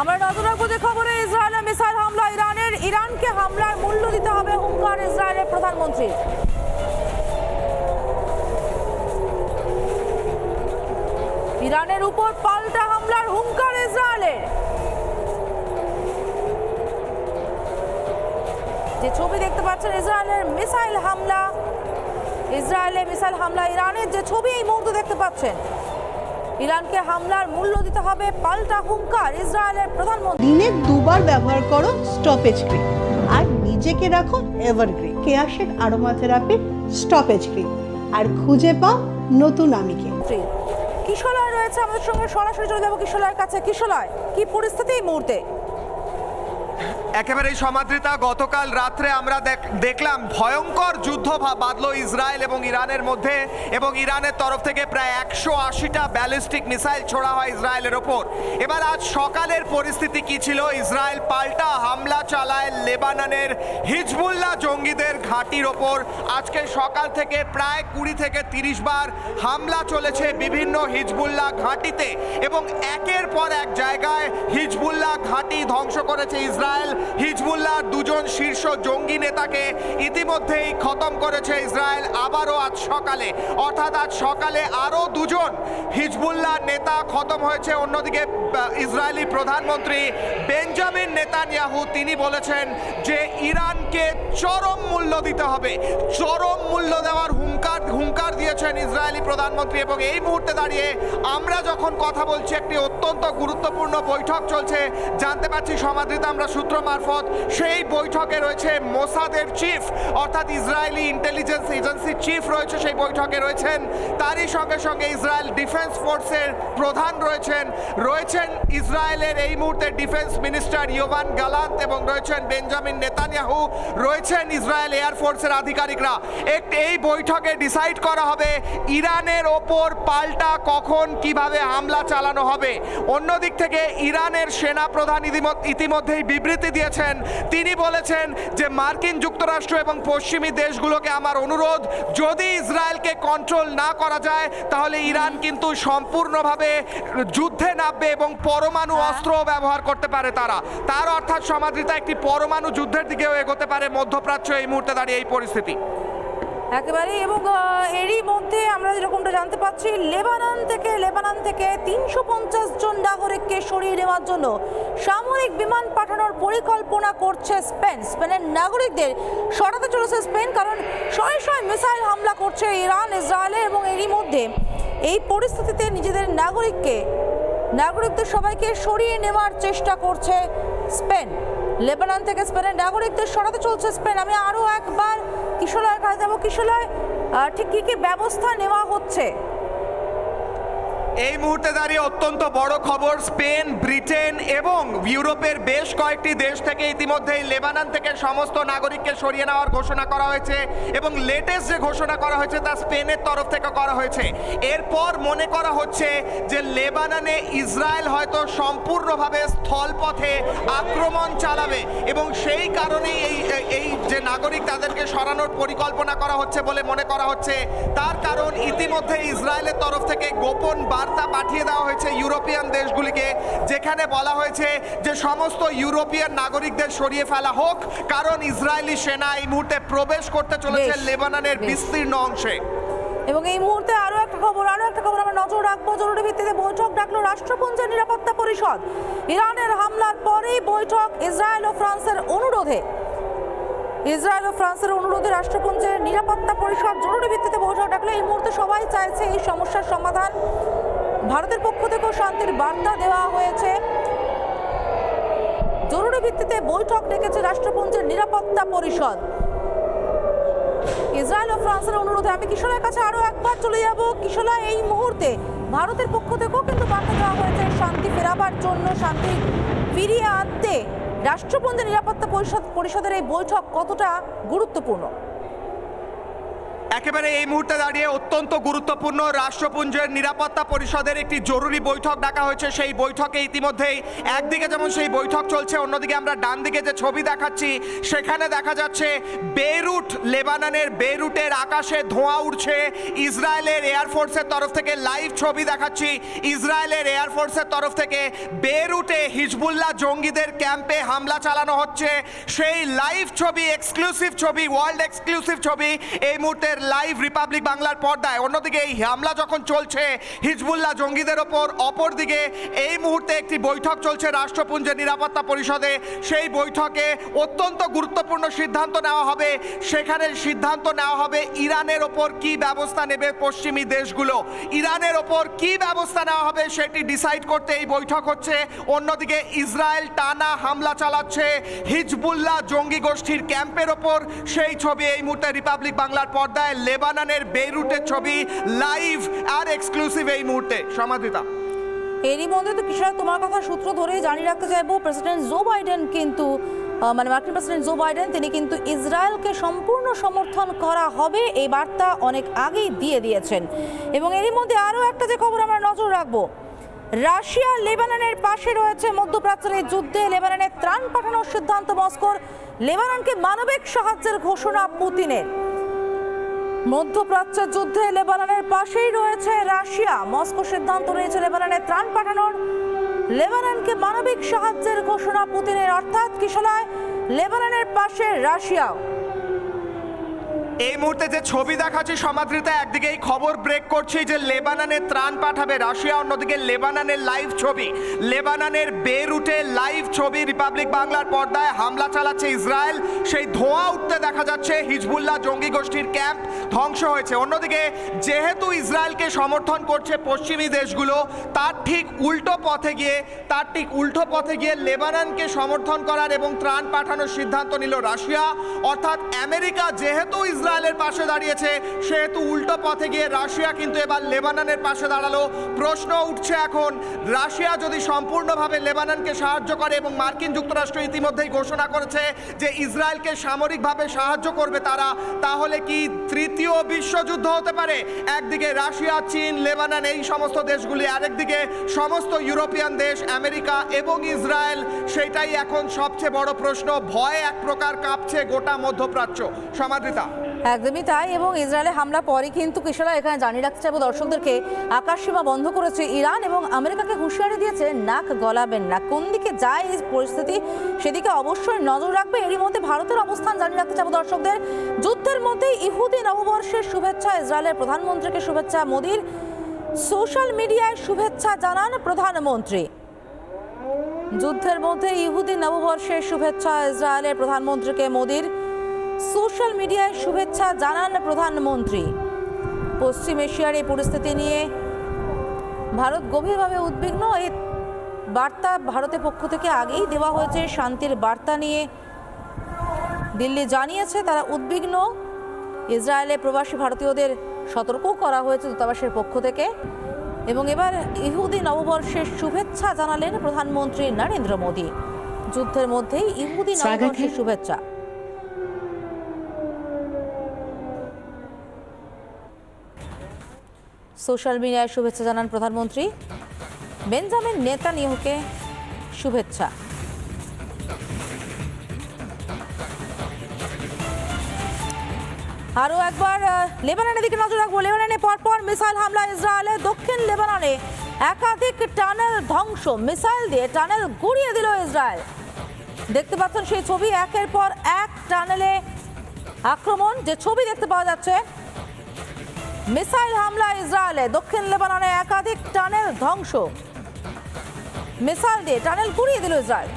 আমরা নজর রাখবো যে খবরে ইসরায়েলের মিসাইল হামলা ইরানকে হামলার মূল্য দিতে হবে হুঙ্কার ইসরায়েলের প্রধানমন্ত্রী। ইরানের উপর পাল্টা হামলার হুঙ্কার ইসরায়েলের। যে ছবি দেখতে পাচ্ছেন ইসরায়েলের মিসাইল হামলা ইরানের যে ছবি এই মুহূর্তে দেখতে পাচ্ছেন, ইরানকে হামলার মূল্য দিতে হবে পাল্টা হুঙ্কার ইসরায়েলের প্রধানমন্ত্রী। দিনে দুবার ব্যবহার করো স্টপেজ ক্রিম আর নিজেকে রাখো এভারগ্রিন কেয়াশেক আরোমা থেরাপি স্টপেজ ক্রিম আর খুঁজে পাও নতুন আমিকে। কিশলয় রয়েছে আমাদের সঙ্গে, সরাসরি চলে যাবো কিশলয়ের কাছে। কিশলয়, কি পরিস্থিতি এই মুহূর্তে? একেবারেই সমাদৃতা, গতকাল রাত্রে আমরা দেখলাম ভয়ঙ্কর যুদ্ধ বাঁধল ইসরায়েল এবং ইরানের মধ্যে, এবং ইরানের তরফ থেকে প্রায় 180টা ব্যালিস্টিক মিসাইল ছোড়া হয় ইসরায়েলের ওপর। এবার আজ সকালের পরিস্থিতি কি ছিল? ইসরায়েল পাল্টা হামলা চালায় লেবাননের হিজবুল্লাহ জঙ্গিদের ঘাঁটির ওপর। আজকে সকাল থেকে প্রায় 20 থেকে 30 বার হামলা চলেছে বিভিন্ন হিজবুল্লাহ ঘাঁটিতে, এবং একের পর এক জায়গায় হিজবুল্লাহ ঘাঁটি ধ্বংস করেছে ইসরায়েল। হিজবুল্লাহর দুজন শীর্ষ জঙ্গি নেতাকে ইতিমধ্যেই খতম করেছে ইসরায়েল। আবারও আজ সকালে, অর্থাৎ আজ সকালে আরও দুজন হিজবুল্লাহ নেতা খতম হয়েছে। অন্যদিকে ইসরায়েলি প্রধানমন্ত্রী বেঞ্জামিন নেতানিয়াহু তিনি বলেছেন যে ইরানকে চরম মূল্য দিতে হবে, চরম মূল্য দেওয়ার হুঙ্কার দিয়েছেন ইসরায়েলি প্রধানমন্ত্রী। এবং এই মুহূর্তে দাঁড়িয়ে আমরা যখন কথা বলছি, একটি অত্যন্ত গুরুত্বপূর্ণ বৈঠক চলছে জানতে পারছি সমাদৃতা আমরা সূত্র মারফত। সেই বৈঠকে রয়েছে মোসাদের চিফ, অর্থাৎ ইসরায়েলি ইন্টেলিজেন্স এজেন্সির চিফ রয়েছে সেই বৈঠকে রয়েছেন। তারই সঙ্গে সঙ্গে ইসরায়েল ডিফেন্স ফোর্সের প্রধান রয়েছেন ইসরায়েলের এই মুহূর্তে ডিফেন্স মিনিস্টার ইয়োভান গালান্ত, এবং রয়েছেন বেঞ্জামিন নেতানিয়াহু, রয়েছেন ইসরায়েল এয়ারফোর্সের আধিকারিকরা। এই বৈঠকে ডিসাইড করা হবে ইরানের ওপর পাল্টা কখন কিভাবে হামলা চালানো হবে। অন্যদিক থেকে ইরানের সেনা প্রধান ইতিমধ্যেই বিবৃতি দিয়েছেন। তিনি বলেছেন যে মার্কিন যুক্তরাষ্ট্র এবং পশ্চিমী দেশগুলোকে আমার অনুরোধ, যদি ইসরায়েলকে কন্ট্রোল না করা যায় তাহলে ইরান কিন্তু সম্পূর্ণভাবে যুদ্ধে নামবে এবং পরমাণু অস্ত্র ব্যবহার করতে পারে তার অর্থাৎ সমাদৃতা একটি পরমাণু যুদ্ধের দিকেও এগোতে পারে মধ্যপ্রাচ্য এই মুহূর্তে দাঁড়িয়ে এই পরিস্থিতি একেবারেই। এবং এরই মধ্যে আমরা যেরকমটা জানতে পাচ্ছি, লেবানন থেকে 350 জন নাগরিককে সরিয়ে নেওয়ার জন্য সামরিক বিমান পাঠানোর পরিকল্পনা করছে স্পেনের নাগরিকদের সরাতে চলেছে স্পেন, কারণ শয়ে শয়ে মিসাইল হামলা করছে ইরান ইসরায়েলে। এবং এরই মধ্যে এই পরিস্থিতিতে নিজেদের নাগরিকদের সবাইকে সরিয়ে নেওয়ার চেষ্টা করছে স্পেন। লেবানন থেকে স্পেনের নাগরিকদের সরাতে চলছে স্পেন। আমি আরও একবার কিশলয়ের কাছে যাবো। কিশলয়, ঠিক কি কি ব্যবস্থা নেওয়া হচ্ছে? এই মুহূর্তে দাঁড়িয়ে অত্যন্ত বড় খবর, স্পেন, ব্রিটেন এবং ইউরোপের বেশ কয়েকটি দেশ থেকে ইতিমধ্যেই লেবানন থেকে সমস্ত নাগরিককে সরিয়ে নেওয়ার ঘোষণা করা হয়েছে, এবং লেটেস্ট যে ঘোষণা করা হয়েছে তা স্পেনের তরফ থেকে করা হয়েছে। এরপর মনে করা হচ্ছে যে লেবাননে ইসরায়েল হয়তো সম্পূর্ণভাবে স্থলপথে আক্রমণ চালাবে, এবং সেই কারণেই এই যে নাগরিক তাদেরকে সরানোর পরিকল্পনা করা হচ্ছে বলে মনে করা হচ্ছে। তার কারণ ইতিমধ্যে ইসরায়েলের তরফ থেকে গোপন বার্তা পাঠিয়ে দেওয়া হয়েছে ইউরোপিয়ান দেশগুলিকে, যেখানে বলা হয়েছে যে সমস্ত ইউরোপিয়ান নাগরিকদের সরিয়ে ফেলা হোক, কারণ ইসরায়েলি সেনা এই মুহূর্তে প্রবেশ করতে চলেছে লেবাননের বিস্তীর্ণ অংশে। এবং এই মুহূর্তে আরো একটা খবর আমরা নজর রাখবো। জরুরি ভিত্তিতে বৈঠক ডাকলো রাষ্ট্রপুঞ্জের নিরাপত্তা পরিষদ। ইরানের হামলার পরেই বৈঠক ইসরায়েল ও ফ্রান্সের অনুরোধে রাষ্ট্রপুঞ্জের নিরাপত্তা পরিষদ জরুরি ভিত্তিতে বৈঠক ডাকলো। এই মুহূর্তে সবাই চাইছে এই সমস্যার সমাধান। ভারতের পক্ষ থেকেও শান্তির বার্তা দেওয়া হয়েছে। জরুরি ভিত্তিতে বৈঠক ডেকেছে রাষ্ট্রপুঞ্জের নিরাপত্তা পরিষদ ইসরায়েল ও ফ্রান্সের অনুরোধে। আমি কিশোরের কাছে আরো একবার চলে যাব। কিশোরা, এই মুহূর্তে ভারতের পক্ষ থেকেও কিন্তু বার্তা দেওয়া হয়েছে শান্তি ফেরাবার জন্য, শান্তি ফিরিয়ে আনতে রাষ্ট্রপুঞ্জের নিরাপত্তা পরিষদের এই বৈঠক কতটা গুরুত্বপূর্ণ? একেবারে এই মুহূর্তে দাঁড়িয়ে অত্যন্ত গুরুত্বপূর্ণ রাষ্ট্রপুঞ্জের নিরাপত্তা পরিষদের একটি জরুরি বৈঠক ডাকা হয়েছে। সেই বৈঠকে ইতিমধ্যেই একদিকে যেমন সেই বৈঠক চলছে, অন্যদিকে আমরা ডান দিকে যে ছবি দেখাচ্ছি সেখানে দেখা যাচ্ছে বেইরুট, লেবাননের বেইরুটের আকাশে ধোঁয়া উঠছে। ইসরায়েলের এয়ারফোর্সের তরফ থেকে লাইভ ছবি দেখাচ্ছি। ইসরায়েলের এয়ারফোর্সের তরফ থেকে বেইরুটে হিজবুল্লাহ জঙ্গিদের ক্যাম্পে হামলা চালানো হচ্ছে। সেই লাইভ ছবি, এক্সক্লুসিভ ছবি, ওয়ার্ল্ড এক্সক্লুসিভ ছবি এই মুহূর্তে লাইভ রিপাবলিক বাংলার পর্দায়। অন্যদিকে এই হামলা যখন চলছে হিজবুল্লাহ জঙ্গিদের ওপর, অপরদিকে এই মুহূর্তে একটি বৈঠক চলছে রাষ্ট্রপুঞ্জের নিরাপত্তা পরিষদে। সেই বৈঠকে অত্যন্ত গুরুত্বপূর্ণ সিদ্ধান্ত নেওয়া হবে। সেখানে সিদ্ধান্ত নেওয়া হবে ইরানের ওপর কি ব্যবস্থা নেবে পশ্চিমী দেশগুলো, ইরানের ওপর কি ব্যবস্থা নেওয়া হবে সেটি ডিসাইড করতে এই বৈঠক হচ্ছে। অন্যদিকে ইসরায়েল টানা হামলা চালাচ্ছে হিজবুল্লাহ জঙ্গি গোষ্ঠীর ক্যাম্পের ওপর। সেই ছবি এই মুহূর্তে রিপাবলিক বাংলার পর্দায়, লেবাননের বেইরুটের ছবি লাইভ আর এক্সক্লুসিভ এই মুহূর্তে। সমাদৃতা, এরই মধ্যে তো কিশোর, তোমার কথা সূত্র ধরেই জানিয়ে রাখতে চাইবো, প্রেসিডেন্ট জো বাইডেন কিন্তু মার্কিন প্রেসিডেন্ট জো বাইডেন তিনি কিন্তু ইসরায়েলকে সম্পূর্ণ সমর্থন করা হবে এই বার্তা অনেক আগেই দিয়ে দিয়েছেন। এবং এরই মধ্যে আরও একটা যে খবর আমরা নজর রাখবো, রাশিয়া লেবাননের পাশে রয়েছে। মধ্যপ্রাচ্যের এই যুদ্ধে লেবাননে ত্রাণ পাঠানোর সিদ্ধান্ত মস্কোর। লেবাননকে মানবিক সাহায্যের ঘোষণা পুতিনের। মধ্যপ্রাচ্যের যুদ্ধে লেবাননের পাশেই রয়েছে রাশিয়া। মস্কো সিদ্ধান্ত নিয়েছে লেবাননে ত্রাণ পাঠানোর। লেবাননকে মানবিক সাহায্যের ঘোষণা পুতিনের, অর্থাৎ কিশোলায় লেবাননের পাশে রাশিয়াও। এই মুহূর্তে যে ছবি দেখাচ্ছি সমাদৃতা, একদিকে এই খবর ব্রেক করছি যে লেবাননে ত্রাণ পাঠাবে রাশিয়া, অন্যদিকে লেবাননের লাইভ ছবি, লেবাননের বেইরুটে লাইভ ছবি রিপাবলিক বাংলার পর্দায়। হামলা চালাচ্ছে ইসরায়েল, সেই ধোঁয়া উঠতে দেখা যাচ্ছে। হিজবুল্লাহ জঙ্গি গোষ্ঠীর ক্যাম্প ধ্বংস হয়েছে। অন্যদিকে যেহেতু ইসরায়েলকে সমর্থন করছে পশ্চিমী দেশগুলো, তার ঠিক উল্টো পথে গিয়ে লেবাননকে সমর্থন করার এবং ত্রাণ পাঠানোর সিদ্ধান্ত নিল রাশিয়া। অর্থাৎ আমেরিকা যেহেতু ইসরায়েলের পাশে দাঁড়িয়েছে, সেহেতু উল্টো পথে গিয়ে রাশিয়া কিন্তু এবার লেবাননের পাশে দাঁড়ালো। প্রশ্ন উঠছে এখন, রাশিয়া যদি সম্পূর্ণভাবে লেবাননকে সাহায্য করে এবং মার্কিন যুক্তরাষ্ট্র ইতিমধ্যেই ঘোষণা করেছে যে ইসরায়েলকে সামরিকভাবে সাহায্য করবে তারা, তাহলে কি তৃতীয় বিশ্বযুদ্ধ হতে পারে? একদিকে রাশিয়া, চীন, লেবানন এই সমস্ত দেশগুলি, আরেকদিকে সমস্ত ইউরোপিয়ান দেশ, আমেরিকা এবং ইসরায়েল। সেটাই এখন সবচেয়ে বড় প্রশ্ন। ভয়ে এক প্রকার কাঁপছে গোটা মধ্যপ্রাচ্য। সমাদৃতা, একদমই তাই। এবং ইসরায়েলের হামলা পরে কিন্তু কিশোরা এখানে জানিয়ে রাখতে চাইবো দর্শকদেরকে, আকাশসীমা বন্ধ করেছে ইরান এবং আমেরিকাকে হুঁশিয়ারি দিয়েছে নাক গলাবেন না। কোন দিকে যায় এই পরিস্থিতি সেদিকে অবশ্যই নজর রাখবে। এরই মধ্যে ভারতের অবস্থান জানিয়ে রাখতে চাইবো দর্শকদের। যুদ্ধের মধ্যে ইহুদি নববর্ষের শুভেচ্ছা, ইসরায়েলের প্রধানমন্ত্রীকে শুভেচ্ছা মোদির। সোশ্যাল মিডিয়ায় শুভেচ্ছা জানান প্রধানমন্ত্রী। যুদ্ধের মধ্যে ইহুদি নববর্ষের শুভেচ্ছা, ইসরায়েলের প্রধানমন্ত্রীকে মোদির। সোশ্যাল মিডিয়ায় শুভেচ্ছা জানান প্রধানমন্ত্রী। পশ্চিম এশিয়ার এই পরিস্থিতি নিয়ে ভারত গভীরভাবে উদ্বিগ্ন। এই বার্তা ভারতের পক্ষ থেকে আগেই দেওয়া হয়েছে। শান্তির বার্তা নিয়ে দিল্লি জানিয়েছে তারা উদ্বিগ্ন। ইসরায়েলে প্রবাসী ভারতীয়দের সতর্কও করা হয়েছে দূতাবাসের পক্ষ থেকে। এবং এবার ইহুদি নববর্ষের শুভেচ্ছা জানালেন প্রধানমন্ত্রী নরেন্দ্র মোদী। যুদ্ধের মধ্যেই ইহুদি নববর্ষের শুভেচ্ছা। সোশ্যাল মিডিয়ায় শুভেচ্ছা জানান প্রধানমন্ত্রী। বেঞ্জামিন নেতানিয়াহুকে শুভেচ্ছা। আরও একবার লেবাননের দিকে নজর রাখবো। লেবাননে পরপর মিসাইল হামলা ইসরায়েলের। দক্ষিণ লেবাননে একাধিক টানেল ধ্বংস, মিসাইল দিয়ে টানেল গুঁড়িয়ে দিল ইসরায়েল। দেখতে পাচ্ছেন সেই ছবি, একের পর এক টানেলে আক্রমণ। যে ছবি দেখতে পাওয়া যাচ্ছে, মিসাইল হামলা ইসরায়েলে। দক্ষিণ লেবাননে একাধিক টানেল ধ্বংস, মিসাইল দিয়ে টানেল গুঁড়িয়ে দিল ইসরায়েল।